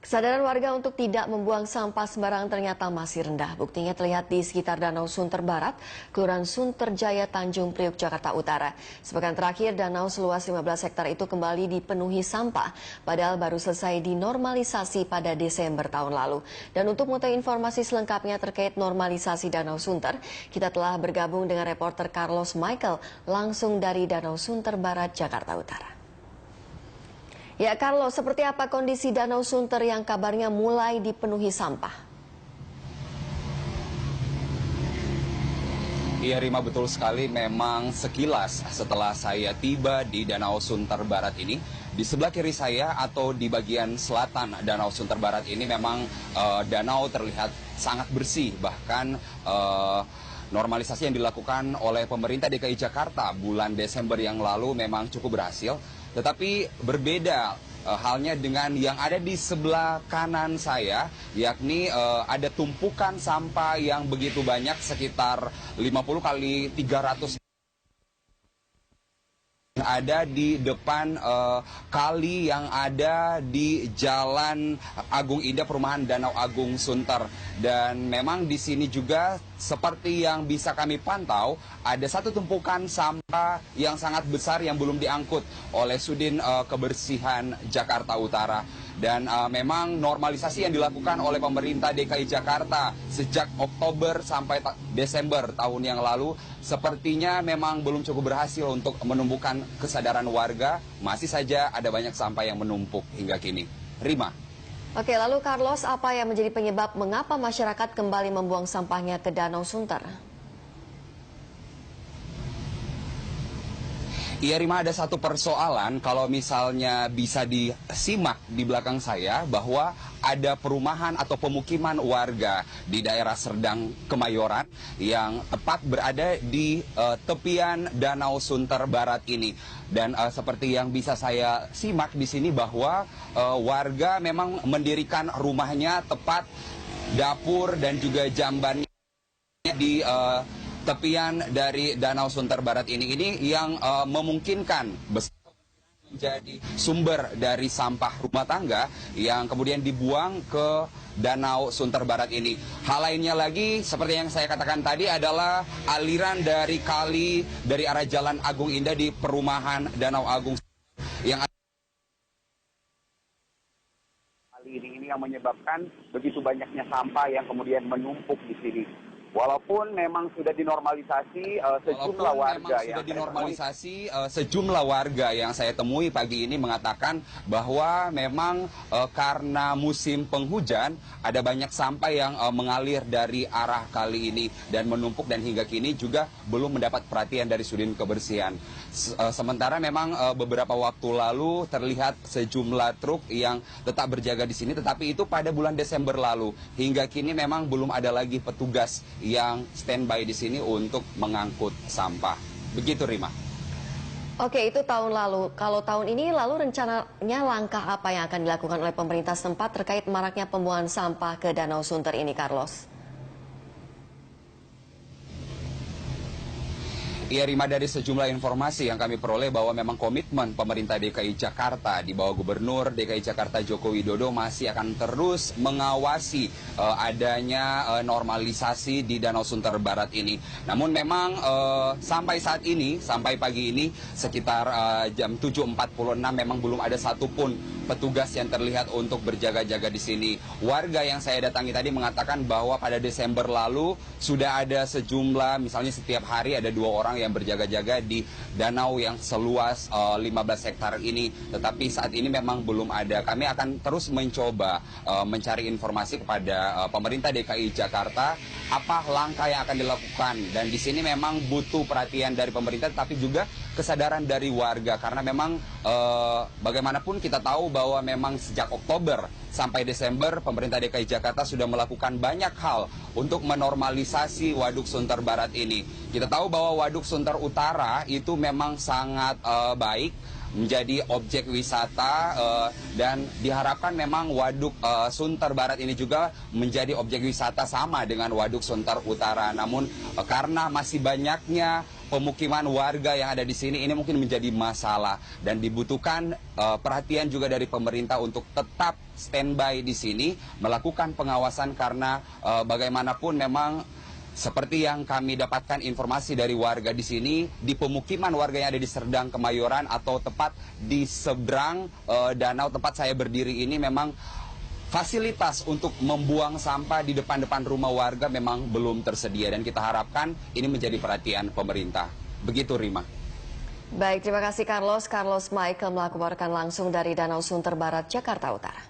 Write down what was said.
Kesadaran warga untuk tidak membuang sampah sembarangan ternyata masih rendah. Buktinya terlihat di sekitar Danau Sunter Barat, Kelurahan Sunterjaya, Tanjung Priuk, Jakarta Utara. Sepekan terakhir, danau seluas 15 hektar itu kembali dipenuhi sampah, padahal baru selesai dinormalisasi pada Desember tahun lalu. Dan untuk mengetahui informasi selengkapnya terkait normalisasi Danau Sunter, kita telah bergabung dengan reporter Carlos Michael langsung dari Danau Sunter Barat, Jakarta Utara. Ya, Carlos, seperti apa kondisi Danau Sunter yang kabarnya mulai dipenuhi sampah? Iya Rima, betul sekali. Memang sekilas setelah saya tiba di Danau Sunter Barat ini, di sebelah kiri saya atau di bagian selatan Danau Sunter Barat ini memang danau terlihat sangat bersih. Bahkan normalisasi yang dilakukan oleh pemerintah DKI Jakarta bulan Desember yang lalu memang cukup berhasil. Tetapi berbeda halnya dengan yang ada di sebelah kanan saya, yakni ada tumpukan sampah yang begitu banyak, sekitar 50 kali 300 ada di depan kali yang ada di Jalan Agung Indah, Perumahan Danau Agung Sunter. Dan memang di sini juga seperti yang bisa kami pantau, ada satu tumpukan sampah yang sangat besar yang belum diangkut oleh Sudin Kebersihan Jakarta Utara. Dan memang normalisasi yang dilakukan oleh pemerintah DKI Jakarta sejak Oktober sampai Desember tahun yang lalu sepertinya memang belum cukup berhasil untuk menumbuhkan kesadaran warga. Masih saja ada banyak sampah yang menumpuk hingga kini. Rima. Oke, lalu Carlos, apa yang menjadi penyebab mengapa masyarakat kembali membuang sampahnya ke Danau Sunter? Iya Rima, ada satu persoalan kalau misalnya bisa disimak di belakang saya bahwa ada perumahan atau pemukiman warga di daerah Serdang, Kemayoran yang tepat berada di tepian Danau Sunter Barat ini. Dan seperti yang bisa saya simak di sini bahwa warga memang mendirikan rumahnya tepat dapur dan juga jambannya di tepian dari Danau Sunter Barat ini yang memungkinkan menjadi sumber dari sampah rumah tangga yang kemudian dibuang ke Danau Sunter Barat ini. Hal lainnya lagi seperti yang saya katakan tadi adalah aliran dari kali dari arah Jalan Agung Indah di Perumahan Danau Agung yang kali ini yang menyebabkan begitu banyaknya sampah yang kemudian menumpuk di sini. Walaupun memang sudah dinormalisasi sejumlah warga yang saya temui pagi ini mengatakan bahwa memang karena musim penghujan ada banyak sampah yang mengalir dari arah kali ini dan menumpuk dan hingga kini juga belum mendapat perhatian dari Sudin Kebersihan. Sementara memang beberapa waktu lalu terlihat sejumlah truk yang tetap berjaga di sini, tetapi itu pada bulan Desember lalu. Hingga kini memang belum ada lagi petugas yang standby di sini untuk mengangkut sampah. Begitu Rima. Oke, itu tahun lalu. Kalau tahun ini lalu rencananya langkah apa yang akan dilakukan oleh pemerintah setempat terkait maraknya pembuangan sampah ke Danau Sunter ini, Carlos? Iya Rima, dari sejumlah informasi yang kami peroleh bahwa memang komitmen pemerintah DKI Jakarta di bawah Gubernur DKI Jakarta Joko Widodo masih akan terus mengawasi adanya normalisasi di Danau Sunter Barat ini. Namun memang sampai saat ini, sampai pagi ini sekitar jam 7.46 memang belum ada satupun petugas yang terlihat untuk berjaga-jaga di sini. Warga yang saya datangi tadi mengatakan bahwa pada Desember lalu sudah ada sejumlah, misalnya setiap hari ada 2 orang yang berjaga-jaga di danau yang seluas 15 hektar ini. Tetapi saat ini memang belum ada. Kami akan terus mencoba mencari informasi kepada pemerintah DKI Jakarta apa langkah yang akan dilakukan. Dan di sini memang butuh perhatian dari pemerintah tapi juga kesadaran dari warga. Karena memang bagaimanapun kita tahu bahwa memang sejak Oktober sampai Desember pemerintah DKI Jakarta sudah melakukan banyak hal untuk menormalisasi Waduk Sunter Barat ini. Kita tahu bahwa Waduk Sunter Utara itu memang sangat baik menjadi objek wisata dan diharapkan memang Waduk Sunter Barat ini juga menjadi objek wisata sama dengan Waduk Sunter Utara. Namun karena masih banyaknya pemukiman warga yang ada di sini, ini mungkin menjadi masalah dan dibutuhkan perhatian juga dari pemerintah untuk tetap standby di sini melakukan pengawasan karena bagaimanapun memang seperti yang kami dapatkan informasi dari warga di sini, di pemukiman warga yang ada di Serdang Kemayoran atau tepat di seberang danau tempat saya berdiri ini memang fasilitas untuk membuang sampah di depan-depan rumah warga memang belum tersedia dan kita harapkan ini menjadi perhatian pemerintah. Begitu Rima. Baik, terima kasih Carlos. Carlos Michael melaporkan langsung dari Danau Sunter Barat, Jakarta Utara.